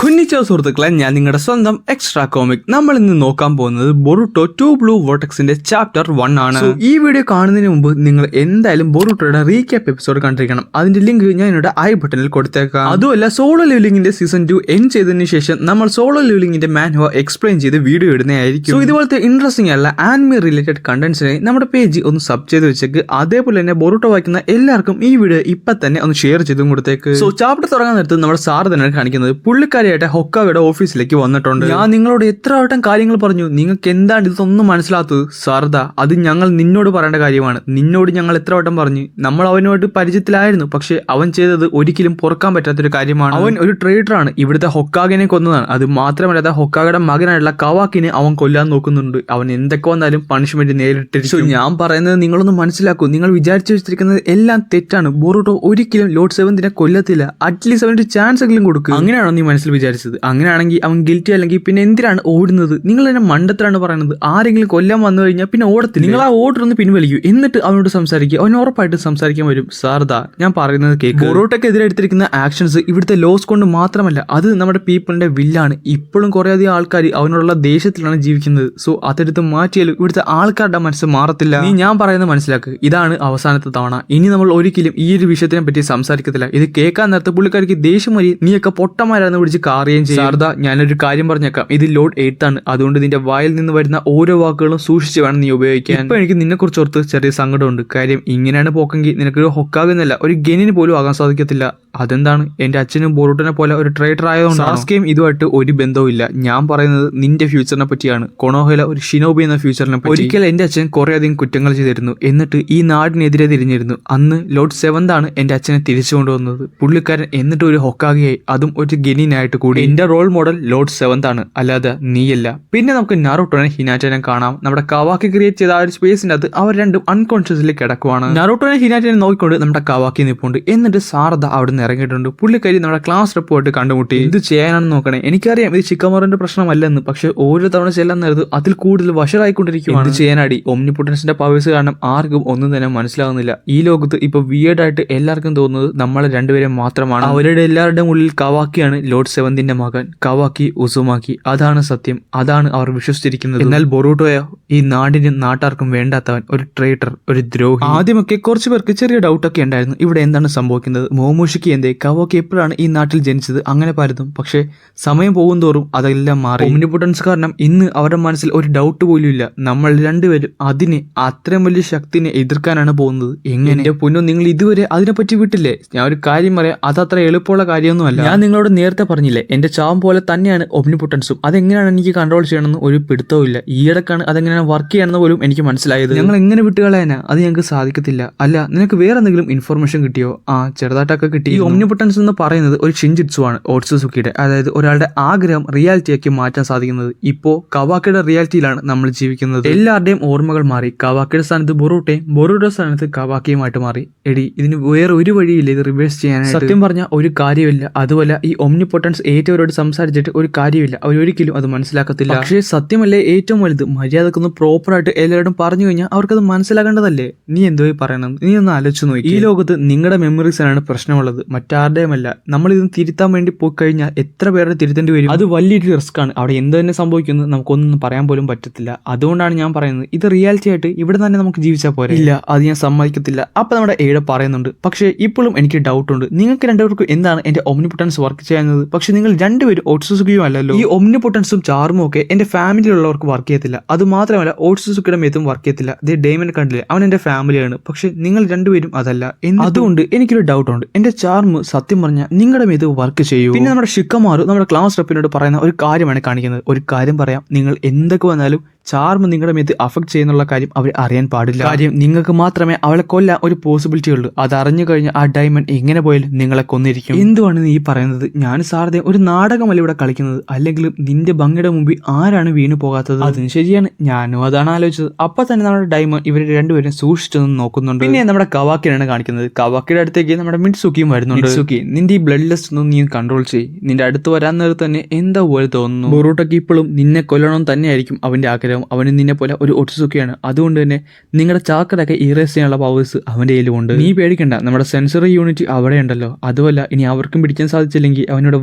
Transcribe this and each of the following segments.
കുഞ്ഞിച്ചോ സുഹൃത്തുക്കളെ, ഞാൻ നിങ്ങളുടെ സ്വന്തം എക്സ്ട്രാ കോമിക്. നമ്മൾ ഇന്ന് നോക്കാൻ പോകുന്നത് ബൊറുട്ടോ 2 ബ്ലൂ വോർട്ടെക്സിന്റെ ചാപ്റ്റർ 1 ആണ്. ഈ വീഡിയോ കാണുന്നതിന് മുമ്പ് നിങ്ങൾ എന്തായാലും ബൊറുട്ടോയുടെ റീക്യാപ്പ് എപ്പിസോഡ് കണ്ടിരിക്കണം. അതിന്റെ ലിങ്ക് ഞാൻ ഇവിടെ ഐ ബട്ടണിൽ കൊടുത്തേക്കാം. അതുമല്ല, സോളോ ലെവലിംഗിന്റെ സീസൺ 2 എൻഡ് ചെയ്തതിനു ശേഷം നമ്മൾ സോളോ ലെവലിംഗിന്റെ മാൻഹോ എക്സ്പ്ലെയിൻ ചെയ്ത് വീഡിയോ ഇടുന്നതായിരിക്കും. ഇതുപോലത്തെ ഇൻട്രസ്റ്റിംഗ് അല്ല ആനിമി റിലേറ്റഡ് കണ്ടന്റ്സിനായി നമ്മുടെ പേജ് ഒന്ന് സബ് ചെയ്ത് വെച്ചേക്ക്. അതേപോലെ തന്നെ ബൊറുട്ടോ വായിക്കുന്ന എല്ലാവർക്കും ഈ വീഡിയോ ഇപ്പൊ തന്നെ ഒന്ന് ഷെയർ ചെയ്തും കൊടുത്തേക്ക്. സോ ചാപ്റ്റർ തുടങ്ങാൻ നേരത്ത് നമ്മുടെ സാർ തന്നെ കാണിക്കുന്നത് പുള്ളിക്കാരിയായിട്ട് ഹൊക്കാവയുടെ ഓഫീസിലേക്ക് വന്നിട്ടുണ്ട്. ഞാൻ നിങ്ങളോട് എത്ര വട്ടം കാര്യങ്ങൾ പറഞ്ഞു, നിങ്ങൾക്ക് എന്താണ് ഇതൊന്നും മനസ്സിലാത്തത്? സാർദ, അത് ഞങ്ങൾ നിന്നോട് പറയേണ്ട കാര്യമാണ്. നിന്നോട് ഞങ്ങൾ എത്ര വട്ടം പറഞ്ഞു. നമ്മൾ അവനോട് പരിചയത്തിലായിരുന്നു, പക്ഷെ അവൻ ചെയ്തത് ഒരിക്കലും പൊറുക്കാൻ പറ്റാത്തൊരു കാര്യമാണ്. അവൻ ഒരു ട്രേഡറാണ്, ഇവിടുത്തെ ഹൊക്കാഗിനെ കൊന്നതാണ്. അത് മാത്രമല്ല, ഹൊക്കാഗയുടെ മകനായിട്ടുള്ള കവാക്കിനെ അവൻ കൊല്ലാൻ നോക്കുന്നുണ്ട്. അവൻ എന്തൊക്കെ വന്നാലും പണിഷ്മെന്റ് നേരിട്ടിരിക്കും. ഞാൻ പറയുന്നത് നിങ്ങളൊന്ന് മനസ്സിലാക്കൂ. നിങ്ങൾ വിചാരിച്ചു വെച്ചിരിക്കുന്നത് എല്ലാം തെറ്റാണ്. ബൊറുട്ടോ ഒരിക്കലും ലോർഡ് സെവന്തിനെ കൊല്ലത്തില്ല. അറ്റ്ലീസ്റ്റ് അവന്റെ ചാൻസ് എങ്കിലും കൊടുക്കുക. അങ്ങനെയാണോ നീ മനസ്സിൽ വിചാരിച്ചത്? അങ്ങനെയാണെങ്കിൽ അവൻ ഗിൽറ്റി അല്ലെങ്കിൽ പിന്നെ എന്തിനാണ് ഓടുന്നത്? നിങ്ങൾ എന്നെ മണ്ടത്തിലാണ് പറയുന്നത്. ആരെങ്കിലും കൊല്ലാൻ വന്നു കഴിഞ്ഞാൽ പിന്നെ ഓടത്തില്ല. നിങ്ങൾ ആ ഓർഡർ ഒന്ന് പിൻവലിക്കൂ, എന്നിട്ട് അവനോട് സംസാരിക്കുക. അവൻ ഉറപ്പായിട്ട് സംസാരിക്കാൻ വരും. സാർദാ, ഞാൻ പറയുന്നത് കേക്ക്. ബൊറുട്ടോക്കെതിരെ എടുത്തിരിക്കുന്ന ആക്ഷൻസ് ഇവിടുത്തെ ലോസ് കൊണ്ട് മാത്രമല്ല, അത് നമ്മുടെ പീപ്പിളിന്റെ വില്ലാണ്. ഇപ്പോഴും കുറെ അധികം ആൾക്കാർ അവനോടുള്ള ദേഷ്യത്തിലാണ് ജീവിക്കുന്നത്. സോ അതെടുത്ത് മാറ്റിയാലും ഇവിടുത്തെ ആൾക്കാരുടെ മനസ്സ് മാറത്തില്ല. നീ ഞാൻ പറയുന്നത് മനസ്സിലാക്കുക. ഇതാണ് അവസാനത്തെ തവണ. ഇനി നമ്മൾ ഒരിക്കലും ഈ ഒരു വിഷയത്തിനെ പറ്റി സംസാരിക്കത്തില്ല. ഇത് കേൾക്കാൻ നേരത്തെ പുള്ളിക്കാർക്ക് ദേഷ്യം വരി നീയൊക്കെ പൊട്ടന്മാരാന്ന് വിളിച്ച് കാറുകയും ചെയ്യും. സാർദാ, ഞാനൊരു കാര്യം പറഞ്ഞേക്കാം. ഇത് ലോഡ് 8 ആണ്. അതുകൊണ്ട് നിന്റെ വായിൽ നിന്ന് വരുന്ന ഓരോ വാക്കുകളും സൂക്ഷിച്ച് വേണം നീ ഉപയോഗിക്കാൻ. ഇപ്പൊ എനിക്ക് നിന്നെ കുറിച്ച് ഓർത്ത് ചെറിയ സങ്കടമുണ്ട്. കാര്യം ഇങ്ങനെയാണ് പോക്കെങ്കിൽ നിനക്കൊരു ഹൊക്കാകുന്നില്ല, ഒരു ഗെനിന് പോലും ആകാൻ സാധിക്കത്തില്ല. അതെന്താണ്? എന്റെ അച്ഛനും ബൊറുട്ടോനെ പോലെ ഒരു ട്രേഡർ ആയതുകൊണ്ട് സാസ്കയും ഇതുമായിട്ട് ഒരു ബന്ധവും ഇല്ല. ഞാൻ പറയുന്നത് നിന്റെ ഫ്യൂച്ചറിനെ പറ്റിയാണ്. കൊണോഹല ഒരു ഷിനോബി എന്ന ഫ്യൂച്ചറിനെ പറ്റി. ഒരിക്കൽ എന്റെ അച്ഛൻ കുറെ അധികം കുറ്റങ്ങൾ ചെയ്തിരുന്നു, എന്നിട്ട് ഈ നാടിനെതിരെ തിരിഞ്ഞിരുന്നു. അന്ന് ലോർഡ് 7 ആണ് എന്റെ അച്ഛനെ തിരിച്ചു കൊണ്ടുവന്നത്. പുള്ളിക്കാരൻ എന്നിട്ട് ഒരു ഹൊക്കാഗയായി, അതും ഒരു ഗെനിനായിട്ട് കൂടി. എന്റെ റോൾ മോഡൽ ലോർഡ് 7 ആണ്, അല്ലാതെ നീയല്ല. പിന്നെ നമുക്ക് നറൂട്ടോനെ ഹിനാറ്റനെ കാണാം. നമ്മുടെ കവാക്കി ക്രിയേറ്റ് ചെയ്ത ആ ഒരു സ്പേസിന്റെ അകത്ത് അവർ രണ്ടും അൺകോൺഷ്യസ്ലി കിടക്കുവാണ്. നറൂട്ടോനെ ഹിനാറ്റനെ നോക്കിക്കൊണ്ട് നമ്മുടെ കവാക്കി നിൽപ്പുണ്ട്. എന്നിട്ട് സാർദ അവിടെ നിന്ന് ഇറങ്ങിയിട്ടുണ്ട്. പുള്ളിക്കാരി നമ്മുടെ ക്ലാസ് റിപ്പോർട്ട് കണ്ടുമുട്ടി. ഇത് ചെയ്യാനാണെന്ന് നോക്കണേ. എനിക്കറിയാം ഇത് ചിക്കമോറിന്റെ പ്രശ്നമല്ലെന്ന്, പക്ഷെ ഓരോ തവണ ചെല്ലാൻ നേരത്ത് അതിൽ കൂടുതൽ വഷളായിക്കൊണ്ടിരിക്കുകയാണ്. ഇത് ചെയ്യാനാടി ഒംനിപൊട്ടൻസിന്റെ പവേഴ്സ് കാരണം ആർക്കും ഒന്നും തന്നെ മനസ്സിലാകുന്നില്ല. ഈ ലോകത്ത് ഇപ്പൊ വിയേർഡായിട്ട് എല്ലാവർക്കും തോന്നുന്നത് നമ്മളെ രണ്ടുപേരെ മാത്രമാണ്. അവരുടെ എല്ലാവരുടെയും ഉള്ളിൽ കവാക്കിയാണ് ലോർഡ് 7ന്റെ മകൻ. കവാക്കി ഉസുമാക്കി, അതാണ് സത്യം. അതാണ് അവർ വിശ്വസിച്ചിരിക്കുന്നത്. എന്നാൽ ബൊറുട്ടോയോ ഈ നാടിനും നാട്ടാർക്കും വേണ്ടാത്തവൻ, ഒരു ട്രേറ്റർ, ഒരു ദ്രോഹി. ആദ്യമൊക്കെ കുറച്ചു പേർക്ക് ചെറിയ ഡൗട്ടൊക്കെ ഉണ്ടായിരുന്നു, ഇവിടെ എന്താണ് സംഭവിക്കുന്നത്. മോമോഷിക്ക് എന്തേ, കവാക്കി എപ്പോഴാണ് ഈ നാട്ടിൽ ജനിച്ചത്, അങ്ങനെ പലതും. പക്ഷെ സമയം പോകും തോറും അതെല്ലാം മാറി. ഒംനിപൊട്ടൻസ് കാരണം ഇന്ന് അവരുടെ മനസ്സിൽ ഒരു ഡൗട്ട് പോലും ഇല്ല. നമ്മൾ രണ്ടുപേരും അതിനെ, അത്രയും വലിയ ശക്തിനെ എതിർക്കാനാണ് പോകുന്നത്. എങ്ങനെ പൊന്നോ, നിങ്ങൾ ഇതുവരെ അതിനെപ്പറ്റി വിട്ടില്ലേ? ഞാൻ ഒരു കാര്യം പറയാം, അതത്ര എളുപ്പമുള്ള കാര്യമൊന്നുമല്ല. ഞാൻ നിങ്ങളോട് നേരത്തെ പറഞ്ഞില്ലേ, എന്റെ ചാം പോലെ തന്നെയാണ് ഒംനിപൊട്ടൻസും. അതെങ്ങനെയാണ് എനിക്ക് കൺട്രോൾ ചെയ്യണമെന്ന് ഒരു പിടുത്തവും ഇല്ല. ഈയിടക്കാണ് അതെങ്ങനെയാണ് വർക്ക് ചെയ്യണമെന്ന് പോലും എനിക്ക് മനസ്സിലായത്. ഞങ്ങൾ എങ്ങനെ വിട്ടുകളയാനാ? അത് ഞങ്ങൾക്ക് സാധിക്കത്തില്ല. അല്ല, നിനക്ക് വേറെ എന്തെങ്കിലും ഇൻഫർമേഷൻ കിട്ടിയോ? ആ, ചെറുതായിട്ടൊക്കെ കിട്ടി. ഈ ഒംനിപൊട്ടൻസ് എന്ന് പറയുന്നത് ഒരു ഷിൻജിറ്റ്സു ആണ്, ഓട്സുസുക്കിയുടെ. അതായത് ഒരാളുടെ ആഗ്രഹം റിയാലിറ്റിയാക്കി മാറ്റാൻ സാധിക്കുന്നത്. ഇപ്പോ കവാക്കിയുടെ റിയാലിറ്റിയിലാണ് നമ്മൾ ജീവിക്കുന്നത്. എല്ലാവരുടെയും ഓർമ്മകൾ മാറി. കവാക്കിയുടെ സ്ഥാനത്ത് ബൊറുട്ടയും, ബൊറുട്ടോയുടെ സ്ഥാനത്ത് കവാക്കിയുമായിട്ട് മാറി. എടി, ഇതിന് വേറെ ഒരു വഴിയില്ല ഇത് റിവേഴ്സ് ചെയ്യാനായിട്ട്. സത്യം പറഞ്ഞ ഒരു കാര്യമില്ല. അതുപോലെ ഈ ഒംനിപൊട്ടൻസ് ഏറ്റവരോട് സംസാരിച്ചിട്ട് ഒരു കാര്യമില്ല. അവരൊരിക്കലും അത് മനസ്സിലാക്കത്തില്ല. പക്ഷേ സത്യമല്ലേ ഏറ്റവും വലുത്. മര്യാദക്കൊന്ന് പ്രോപ്പറായിട്ട് എല്ലാവരോടും പറഞ്ഞു കഴിഞ്ഞാൽ അവർക്കത് മനസ്സിലാക്കേണ്ടതല്ലേ? നീ എന്തോ പറയണം? നീ ഒന്ന് ആലോചിച്ച് നോക്കി. ഈ ലോകത്ത് നിങ്ങളുടെ മെമ്മറീസിനാണ് പ്രശ്നമുള്ളത്, മറ്റാരുടെയുമല്ല. നമ്മൾ ഇത് തിരുത്താൻ വേണ്ടി പോയി കഴിഞ്ഞാൽ എത്ര പേരുടെ തിരുത്തേണ്ടി വരും? അത് വലിയൊരു റിസ്ക് ആണ്. അവിടെ എന്ത് തന്നെ സംഭവിക്കുന്നത് നമുക്കൊന്നും പറയാൻ പോലും പറ്റത്തില്ല. അതുകൊണ്ടാണ് ഞാൻ പറയുന്നത്, ഇത് റിയാലിറ്റി ആയിട്ട് ഇവിടെ തന്നെ നമുക്ക് ജീവിച്ചാൽ പോരെ. ഇല്ല, അത് ഞാൻ സമ്മതിക്കത്തില്ല. അപ്പൊ നമ്മുടെ ഏടെ പറയുന്നുണ്ട്. പക്ഷേ ഇപ്പോഴും എനിക്ക് ഡൗട്ട് ഉണ്ട്. നിങ്ങൾക്ക് രണ്ടുപേർക്കും എന്താണ് എന്റെ ഒംനിപൊട്ടൻസ് വർക്ക് ചെയ്യുന്നത്? പക്ഷെ നിങ്ങൾ രണ്ടുപേരും ഓട്സുസുക്കിയും അല്ലല്ലോ. ഈ ഒംനിപൊട്ടൻസും ചാർമും ഒക്കെ എന്റെ ഫാമിലിയിലുള്ളവർക്ക് വർക്ക് ചെയ്യത്തില്ല. അത് മാത്രമല്ല, ഓട്സുസുക്കിയുടെ മേത്തും വർക്ക് ചെയ്യത്തില്ല. ഡേമൻ കണ്ടില്ലേ, അവൻ എന്റെ ഫാമിലിയാണ്. പക്ഷെ നിങ്ങൾ രണ്ടുപേരും അതല്ല. അതുകൊണ്ട് എനിക്കൊരു ഡൗട്ട് ഉണ്ട്. എന്റെ ചാർമ് സത്യം പറഞ്ഞാൽ നിങ്ങളുടെ മേത്ത് വർക്ക് ചെയ്യൂ. പിന്നെ നമ്മുടെ ഷിക്കമാരു നമ്മുടെ ക്ലാസ് റെപ്പിനോട് പറയുന്ന ഒരു കാര്യമാണ് കാണിക്കുന്നത്. ഒരു കാര്യം പറയാം, നിങ്ങൾ എന്തൊക്കെ വന്നാലും ചാർമ് നിങ്ങളുടെ മേത്ത് അഫക്ട് ചെയ്യുന്നുള്ള കാര്യം അവർ അറിയാൻ പാടില്ല. കാര്യം നിങ്ങൾക്ക് മാത്രമേ അവളെ കൊല്ലാൻ ഒരു പോസിബിലിറ്റി ഉള്ളൂ. അത് അറിഞ്ഞു കഴിഞ്ഞാൽ ആ ഡയമണ്ട് എങ്ങനെ പോയാലും നിങ്ങളെ കൊന്നിരിക്കും. എന്തുവാണ് നീ പറയുന്നത്? ഞാൻ സാറിനെ ഒരു നാടകമല്ല ഇവിടെ കളിക്കുന്നത്. അല്ലെങ്കിലും നിന്റെ ഭംഗിയുടെ മുമ്പിൽ ആരാണ് വീണു പോകാത്തത്? അതും ശരിയാണ്, ഞാനും അതാണ് ആലോചിച്ചത്. അപ്പൊ തന്നെ നമ്മുടെ ഡയമണ്ട് ഇവർ രണ്ടുപേരും സൂക്ഷിച്ചൊന്നും നോക്കുന്നുണ്ട്. പിന്നെ നമ്മുടെ കവാക്കിയാണ് കാണിക്കുന്നത്. കവാക്കിയുടെ അടുത്തേക്ക് നമ്മുടെ മിഡ്സുക്കിയും വരുന്നുണ്ട്. മിഡ്സുക്കി, നിന്റെ ഈ ബ്ലഡ് ലെസ്റ്റ് ഒന്നും നീ കൺട്രോൾ ചെയ്യും. നിന്റെ അടുത്ത് വരാൻ നേരത്ത് തന്നെ എന്താ പോലെ തോന്നുന്നു. ബൊറുട്ടോക്ക് ഇപ്പോഴും നിന്നെ കൊല്ലണം തന്നെയായിരിക്കും അവന്റെ ആഗ്രഹം. നമുക്കറിയാം അവന് നിന്നെ പോലെ ഒരു ഒട്സുക്കയാണ്. അതുകൊണ്ട് തന്നെ നിങ്ങളുടെ ചാക്കടൊക്കെ ഇറേസ് ചെയ്യാനുള്ള പവേഴ്സ് അവൻ്റെ കയ്യിലുമുണ്ട്. നീ പേടിക്കണ്ട, നമ്മുടെ സെൻസറി യൂണിറ്റ് അവിടെ ഉണ്ടല്ലോ. അതുമല്ല, ഇനി അവർക്കും പിടിക്കാൻ സാധിച്ചില്ലെങ്കിൽ അവനോട്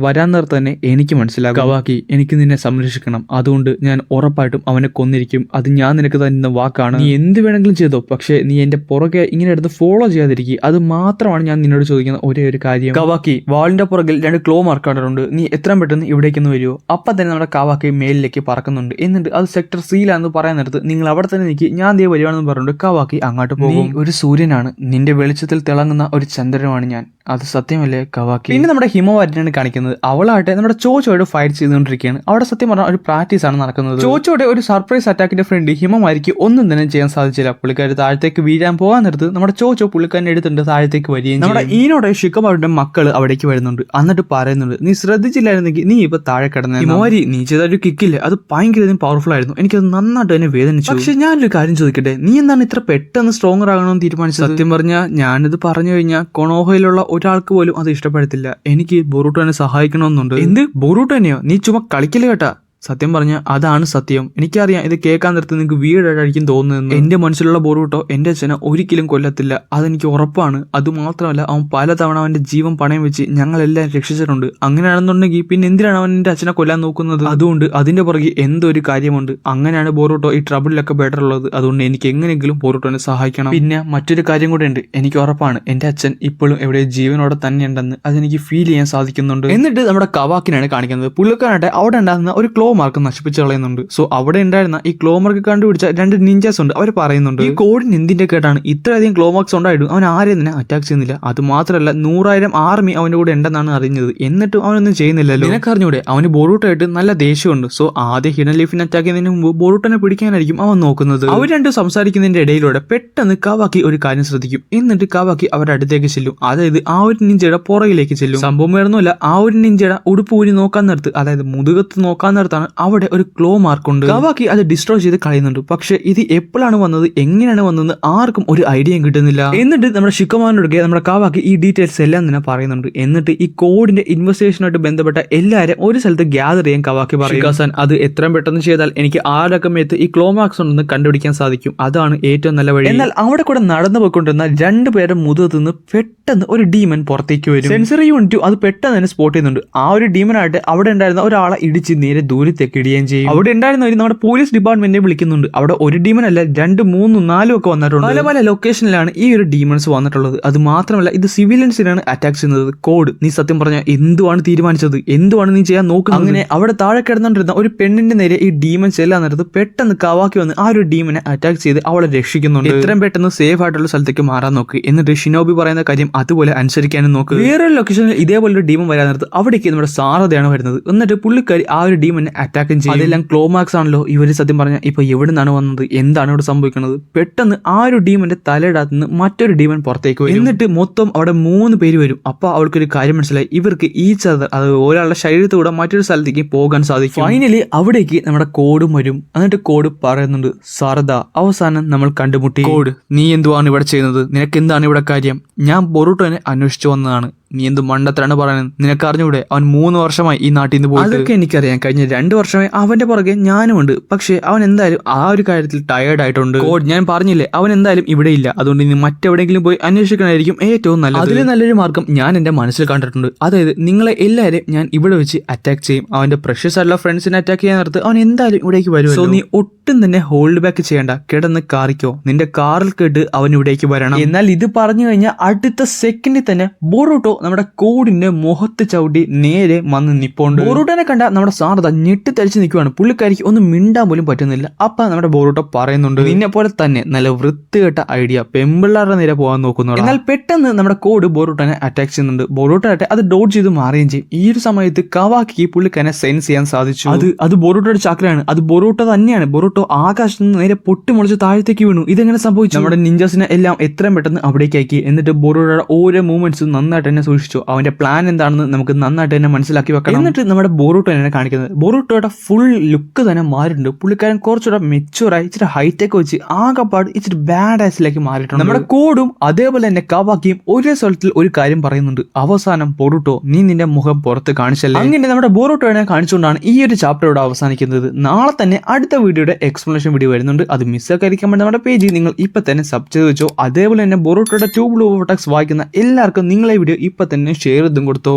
വരാൻ നേരത്തെ തന്നെ എനിക്ക് മനസ്സിലാകും. കവാക്കി, എനിക്ക് നിന്നെ സംരക്ഷിക്കണം. അതുകൊണ്ട് ഞാൻ ഉറപ്പായിട്ടും അവനെ കൊന്നിരിക്കും. അത് ഞാൻ നിനക്ക് തരുന്ന വാക്കാണ്. നീ എന്ത് വേണമെങ്കിലും ചെയ്തോ, പക്ഷേ നീ എന്റെ പുറകെ ഇങ്ങനെ എടുത്ത് ഫോളോ ചെയ്യാതിരിക്കുക. അത് മാത്രമാണ് ഞാൻ നിന്നോട് ചോദിക്കുന്ന ഒരേ ഒരു കാര്യം. കവാക്കി, വാളിന്റെ പുറകിൽ 2 ക്ലോ മാർക്ക് കണ്ടിട്ടുണ്ട്. നീ എത്രയും പെട്ടെന്ന് ഇവിടേക്കൊന്ന് വരുമോ? അപ്പം തന്നെ നമ്മുടെ കവാക്കി മേലിലേക്ക് പറക്കുന്നുണ്ട്. എന്നിട്ട് അത് സെക്ടർ സീലാന്ന് പറയാൻ നേരത്ത് നിങ്ങൾ അവിടെ തന്നെ നിൽക്കി, ഞാൻ ദേ വരുവാണെന്ന് പറഞ്ഞിട്ട് കവാക്കി അങ്ങോട്ട് പോകും. ഒരു സൂര്യനാണ്, നിന്റെ വെളിച്ചത്തിൽ തിളങ്ങുന്ന ഒരു ചന്ദ്രനുമാണ് ഞാൻ. അത് സത്യമല്ലേ കവാക്കി? പിന്നെ നമ്മുടെ ഹിമവാരിനാണ് കാണിക്കുന്നത്. അവളാട്ടെ നമ്മുടെ ചോച്ചോട് ഫൈറ്റ് ചെയ്തുകൊണ്ടിരിക്കുകയാണ്. അവിടെ സത്യം പറഞ്ഞാൽ ഒരു പ്രാക്ടീസ് ആണ് നടക്കുന്നത്. ചോച്ചോടെ ഒരു സർപ്രൈസ് അറ്റാക്കിന്റെ ഫ്രണ്ട് ഹിമവാരിക്ക് ഒന്നും തന്നെ ചെയ്യാൻ സാധിച്ചില്ല. പുള്ളിക്കാരി താഴത്തേക്ക് വീഴാൻ പോകാൻ നേരത്ത് നമ്മുടെ ചോച്ചോ പുള്ളിക്കാരനെ എടുത്തിട്ട് താഴത്തേക്ക് വരികയും നമ്മുടെ ഈനോടെ ഷിക്കമാരുടെ മക്കള് അവിടേക്ക് വരുന്നുണ്ട്. എന്നിട്ട് പറയുന്നുണ്ട്, നീ ശ്രദ്ധിച്ചില്ലായിരുന്നെങ്കിൽ നീ ഇപ്പൊ താഴെ കിടന്ന ഹിമവാരി, നീ ചെയ്ത ഒരു കിക്കില്ലേ, അത് ഭയങ്കര പവർഫുൾ ആയിരുന്നു. എനിക്കത് നന്നായിട്ട് തന്നെ വേദനിച്ചു. പക്ഷെ ഞാനൊരു കാര്യം ചോദിക്കട്ടെ, നീ എന്താണ് ഇത്ര പെട്ടെന്ന് സ്ട്രോങ്ങർ ആകണമെന്ന് തീരുമാനിച്ചത്? സത്യം പറഞ്ഞാൽ ഞാനിത് പറഞ്ഞു കഴിഞ്ഞാൽ കൊണോഹയിലുള്ള ഒരാൾക്ക് പോലും അത് ഇഷ്ടപ്പെടത്തില്ല. എനിക്ക് ബൊറൂട്ടോനെ സഹായിക്കണമെന്നുണ്ട്. എന്ത് ബൊറൂട്ടോനെയോ? നീ ചുമ്മാ കളിക്കല് കേട്ടാ. സത്യം പറഞ്ഞ അതാണ് സത്യം. എനിക്കറിയാം ഇത് കേൾക്കാൻ നേരത്ത് നിങ്ങൾക്ക് വീടായിരിക്കും തോന്നുന്നത്. എന്റെ മനസ്സിലുള്ള ബൊറൂട്ടോ എന്റെ അച്ഛനെ ഒരിക്കലും കൊല്ലത്തില്ല, അതെനിക്ക് ഉറപ്പാണ്. അതുമാത്രമല്ല, അവൻ പലതവണ അവന്റെ ജീവൻ പണയം വെച്ച് ഞങ്ങളെല്ലാം രക്ഷിച്ചിട്ടുണ്ട്. അങ്ങനെയാണെന്നുണ്ടെങ്കിൽ പിന്നെ എന്തിനാണ് അവൻ എന്റെ അച്ഛനെ കൊല്ലാൻ നോക്കുന്നത്? അതുകൊണ്ട് അതിന്റെ പുറകെ എന്തൊരു കാര്യമുണ്ട്. അങ്ങനെയാണ് ബൊറൂട്ടോ ഈ ട്രബിളിലൊക്കെ ബെറ്റർ ഉള്ളത്. അതുകൊണ്ട് എനിക്ക് എങ്ങനെയെങ്കിലും ബൊറൂട്ടോനെ സഹായിക്കണം. പിന്നെ മറ്റൊരു കാര്യം കൂടെ ഉണ്ട്, എനിക്ക് ഉറപ്പാണ് എന്റെ അച്ഛൻ ഇപ്പോഴും എവിടെ ജീവനോടെ തന്നെ ഉണ്ടെന്ന് അതെനിക്ക് ഫീൽ ചെയ്യാൻ സാധിക്കുന്നുണ്ട്. എന്നിട്ട് നമ്മുടെ കവാക്കിനാണ് കാണിക്കുന്നത്. പുള്ളിക്കാനായിട്ട് അവിടെ ഉണ്ടാകുന്ന ഒരു ക്ലോ മാർക്ക് നശിപ്പിച്ച് കളയുന്നുണ്ട്. സോ അവിടെ ഉണ്ടായിരുന്ന ഈ ക്ലോ മാർക്ക് കണ്ടുപിടിച്ച 2 നിഞ്ചാസ് ഉണ്ട്. അവർ പറയുന്നുണ്ട്, ഈ കോഡിന് എന്തിന്റെ കേട്ടാണ് ഇത്രയധികം ക്ലോ മാർക്സ് ഉണ്ടായിട്ടും അവൻ ആരെയും തന്നെ അറ്റാക്ക് ചെയ്യുന്നില്ല. അത് മാത്രമല്ല 100,000 ആർമി അവന്റെ കൂടെ ഉണ്ടെന്നാണ് അറിഞ്ഞത്. എന്നിട്ടും അവനൊന്നും ചെയ്യുന്നില്ലല്ലോ. നിനക്കറിഞ്ഞൂടെ അവന് ബൊറൂട്ടോയായിട്ട് നല്ല ദേഷ്യമുണ്ട്. സോ ആദ്യം ഹിഡൻ ലീഫിനെ അറ്റാക്ക് ചെയ്യുന്നതിന് മുമ്പ് ബൊറൂട്ടോനെ പിടിക്കാനായിരിക്കും അവൻ നോക്കുന്നത്. അവർ രണ്ടും സംസാരിക്കുന്നതിന്റെ ഇടയിലൂടെ പെട്ടെന്ന് കവാക്കി ഒരു കാര്യം ശ്രദ്ധിക്കും. എന്നിട്ട് കവാക്കി അവരുടെ അടുത്തേക്ക് ചെല്ലും. അതായത് ആ ഒരു നിഞ്ചയുടെ പുറകിലേക്ക് ചെല്ലും. സംഭവം വേറൊന്നുമില്ല, ആ ഒരു നിഞ്ചയുടെ ഉടുപ്പ് ഊരി നോക്കാൻ നേരത്ത്, അതായത് മുതുകത്ത് നോക്കാൻ നേരത്താണ് അവിടെ ഒരു ക്ലോ മാർക്കുണ്ട്. കവാക്കി അത് ഡിസ്ട്രോയ് ചെയ്ത് കളയുന്നുണ്ട്. പക്ഷെ ഇത് എപ്പോഴാണ് വന്നത്, എങ്ങനെയാണ് വന്നത് ആർക്കും ഒരു ഐഡിയയും കിട്ടുന്നില്ല. എന്നിട്ട് നമ്മുടെ ഷിക്കമാനോടൊക്കെ നമ്മുടെ കവാക്കി ഈ ഡീറ്റെയിൽസ് എല്ലാം തന്നെ പറയുന്നുണ്ട്. എന്നിട്ട് ഈ കോഡിന്റെ ഇൻവെസ്റ്റിഗേഷനുമായിട്ട് ബന്ധപ്പെട്ട എല്ലാവരും ഒരു സ്ഥലത്ത് ഗ്യാദർ ചെയ്യാൻ കവാക്കി പറയും. അത് എത്രയും പെട്ടെന്ന് ചെയ്താൽ എനിക്ക് ആരൊക്കെ മേത്ത് ഈ ക്ലോ മാർക്സ് ഉണ്ടെന്ന് കണ്ടുപിടിക്കാൻ സാധിക്കും. അതാണ് ഏറ്റവും നല്ല വഴി. എന്നാൽ അവിടെ കൂടെ നടന്നു പോയിക്കൊണ്ടിരുന്ന 2 പേരുടെ മുതുകത്ത് നിന്ന് പെട്ടെന്ന് ഒരു ഡീമൻ പുറത്തേക്ക് വരും. സെൻസറി യൂണിറ്റ് അത് പെട്ടെന്ന് തന്നെ സ്പോട്ട് ചെയ്യുന്നുണ്ട്. ആ ഒരു ഡീമനായിട്ട് അവിടെ ഉണ്ടായിരുന്ന ഒരാളെ ഇടിച്ച് നേരെ ദൂരത്തേക്ക് ഇടുകയും ചെയ്യും. അവിടെ ഉണ്ടായിരുന്നവർ നമ്മുടെ പോലീസ് ഡിപ്പാർട്ട്മെന്റിനെ വിളിക്കുന്നുണ്ട്. അവിടെ ഒരു ഡീമൺ അല്ല 2, 3, 4 ഒക്കെ വന്നിട്ടുണ്ട്. പല പല ലൊക്കേഷനിലാണ് ഈ ഒരു ഡീമൺസ് വന്നിട്ടുള്ളത്. അത് മാത്രമല്ല ഇത് സിവിലിയൻസിനാണ് അറ്റാക്ക് ചെയ്യുന്നത്. കോഡ്, നീ സത്യം പറഞ്ഞാൽ എന്തുവാണ് തീരുമാനിച്ചത്? എന്തുവാണ് നീ ചെയ്യാൻ നോക്കുന്നത്? അങ്ങനെ അവിടെ താഴെ കിടന്നുകൊണ്ടിരുന്ന ഒരു പെണ്ണിന്റെ നേരെ ഈ ഡീമൺസ് എല്ലാം നേരത്ത് പെട്ടെന്ന് കവാക്കി വന്ന് ആ ഒരു ഡീമനെ അറ്റാക്ക് ചെയ്ത് അവളെ രക്ഷിക്കുന്നുണ്ട്. എത്രയും പെട്ടെന്ന് സേഫ് ആയിട്ടുള്ള സ്ഥലത്തേക്ക് മാറാൻ നോക്ക്. എന്നിട്ട് ഷിനോബി പറയുന്ന കാര്യം അതുപോലെ അനുസരിക്കാനും നോക്ക്. വേറൊരു ലൊക്കേഷനിൽ ഇതേപോലെ ഒരു ഡീമൺ വരാൻ നേരത്ത് അവിടേക്ക് നമ്മുടെ സാറതയാണ് വരുന്നത്. എന്നിട്ട് പുള്ളിക്കാരി ആ ഒരു ഡീമനെ അറ്റാക്കും ചെയ്യും. അതെല്ലാം ക്ലോ മാർക്സ് ആണല്ലോ. ഇവര് സത്യം പറഞ്ഞാൽ ഇപ്പൊ എവിടെ നിന്നാണ് വന്നത്, എന്താണ് ഇവിടെ സംഭവിക്കുന്നത്? പെട്ടെന്ന് ആ ഒരു ഡീമന്റെ തലയിടത്ത് നിന്ന് മറ്റൊരു ഡീമൻ പുറത്തേക്ക് വരും. എന്നിട്ട് മൊത്തം അവിടെ 3 പേര് വരും. അപ്പൊ അവൾക്കൊരു കാര്യം മനസ്സിലായി, ഇവർക്ക് ഈ അത് ഒരാളുടെ ശരീരത്തൂടെ മറ്റൊരു സ്ഥലത്തേക്ക് പോകാൻ സാധിക്കും. ഫൈനലി അവിടേക്ക് നമ്മുടെ കോഡും വരും. എന്നിട്ട് കോഡ് പറയുന്നുണ്ട്, സാരദ, അവസാനം നമ്മൾ കണ്ടുമുട്ടി. കോഡ്, നീ എന്തുവാണ് ഇവിടെ ചെയ്യുന്നത്? നിനക്ക് എന്താണ് ഇവിടെ കാര്യം? ഞാൻ ബൊറൂട്ടോനെ അന്വേഷിച്ചു വന്നതാണ്. നീ എന്ത് മണ്ടത്തിലാണ് പറയുന്നത്? നിനക്ക് അറിഞ്ഞൂടെ അവൻ 3 വർഷമായി ഈ നാട്ടിൽ നിന്ന് പോയി? അതൊക്കെ എനിക്കറിയാം. കഴിഞ്ഞ 2 വർഷമായി അവന്റെ പുറകെ ഞാനുമുണ്ട്. പക്ഷെ അവൻ എന്തായാലും ആ ഒരു കാര്യത്തിൽ ടയേർഡ് ആയിട്ടുണ്ട്. കോഡ്, ഞാൻ പറഞ്ഞില്ലേ അവൻ എന്തായാലും ഇവിടെ ഇല്ല. അതുകൊണ്ട് നീ മറ്റെവിടെയെങ്കിലും പോയി അന്വേഷിക്കണമായിരിക്കും ഏറ്റവും നല്ലത്. അതിൽ നല്ലൊരു മാർഗം ഞാൻ എന്റെ മനസ്സിൽ കണ്ടിട്ടുണ്ട്. അതായത് നിങ്ങളെ എല്ലാവരെയും ഞാൻ ഇവിടെ വെച്ച് അറ്റാക്ക് ചെയ്യും. അവന്റെ പ്രഷ്യസ് ആയിട്ടുള്ള ഫ്രണ്ട്സിനെ അറ്റാക്ക് ചെയ്യാൻ നേരത്ത് അവൻ എന്തായാലും ഇവിടേക്ക് വരും. സോ നീ ഒട്ടും തന്നെ ഹോൾഡ് ബാക്ക് ചെയ്യണ്ട, കിടന്ന് കാറിക്കോ. നിന്റെ കാറിൽ കേട്ട് അവൻ ഇവിടേക്ക് വരണം. എന്നാൽ ഇത് പറഞ്ഞു കഴിഞ്ഞാൽ അടുത്ത സെക്കൻഡിൽ തന്നെ ബൊറൂട്ടോ നമ്മുടെ കോഡിന്റെ മുഖത്ത് ചവിട്ടി നേരെ വന്ന് നിപ്പോണ്ട്. ബൊറൂട്ടോനെ കണ്ട നമ്മുടെ സാരദ ഞെട്ടിത്തരിച്ച് നിൽക്കുവാണ്. പുള്ളിക്കാരിക്ക് ഒന്നും മിണ്ടാൻ പോലും പറ്റുന്നില്ല. അപ്പൊ നമ്മുടെ ബൊറൂട്ടോ പറയുന്നുണ്ട്, നിന്നെ പോലെ തന്നെ നല്ല വൃത്തികെട്ട ഐഡിയ പെമ്പിള്ളാരുടെ നേരെ പോകാൻ നോക്കുന്നു. എന്നാൽ പെട്ടെന്ന് നമ്മുടെ കോഡ് ബൊറൂട്ടോനെ അറ്റാക്ക് ചെയ്യുന്നുണ്ട്. ബൊറൂട്ടോ ആയിട്ട് അത് ഡോഡ് ചെയ്ത് മാറുകയും ചെയ്യും. ഈ ഒരു സമയത്ത് കവാക്കിക്ക് പുള്ളിക്കാരനെ സെൻസ് ചെയ്യാൻ സാധിച്ചു. അത് ബൊറൂട്ടോയുടെ ചാക്രയാണ്. അത് ബൊറൂട്ടോ തന്നെയാണ്. ബൊറൂട്ടോ ആകാശത്ത് നിന്ന് നേരെ പൊട്ടിമുളച്ച് താഴത്തേക്ക് വീണു. ഇതെങ്ങനെ സംഭവിച്ചു? നമ്മുടെ നിഞ്ചാസിനെ എല്ലാം എത്രയും പെട്ടെന്ന് അവിടേക്ക് ആക്കി. എന്നിട്ട് ബൊറൂട്ടോയുടെ ഓരോ മൂവ്മെന്റ്സും നന്നായിട്ട് തന്നെ സൂക്ഷിച്ചോ, അവന്റെ പ്ലാൻ എന്താണെന്ന് നമുക്ക് നന്നായിട്ട് തന്നെ മനസ്സിലാക്കി വെക്കണം. എന്നിട്ട് നമ്മുടെ ബോറൂട്ടോ തന്നെ കാണിക്കുന്നത് ബോറൂട്ടോയുടെ ഫുൾ ലുക്ക് തന്നെ മാറിയിട്ടുണ്ട്. പുള്ളിക്കാരൻ കുറച്ചുകൂടെ മെച്ചൂറായി ഇച്ചിരി ഹൈറ്റൊക്കെ വെച്ച് ആകെപ്പാട് ഇച്ചിരി ബാഡ് ആസിലേക്ക് മാറിയിട്ടുണ്ട്. നമ്മുടെ കോഡും അതേപോലെ തന്നെ കവാക്കിയും ഒരേ സ്ഥലത്തിൽ ഒരു കാര്യം പറയുന്നുണ്ട്. അവസാനം ബോറൂട്ടോ നീ നിന്റെ മുഖം പുറത്ത് കാണിച്ചല്ലേ. അങ്ങനെ നമ്മുടെ ബോറൂട്ടോനെ കാണിച്ചുകൊണ്ടാണ് ഈ ഒരു ചാപ്റ്റർ ഇവിടെ അവസാനിക്കുന്നത്. നാളെ തന്നെ അടുത്ത വീഡിയോയുടെ എക്സ്പ്ലനേഷൻ വീഡിയോ വരുന്നുണ്ട്. അത് മിസ്സാക്കാതിരിക്കാൻ വേണ്ടി നമ്മുടെ പേജ് നിങ്ങൾ ഇപ്പൊ തന്നെ സബ് ചെയ്ത് വെച്ചോ. അതേപോലെ തന്നെ ബോറൂട്ടോയുടെ 2 ബ്ലൂ വോർട്ടെക്സ് വായിക്കുന്ന എല്ലാവർക്കും നിങ്ങളെ വീഡിയോ ഇപ്പൊ തന്നെ ഷെയർ ചെയ്തും കൊടുത്തോ.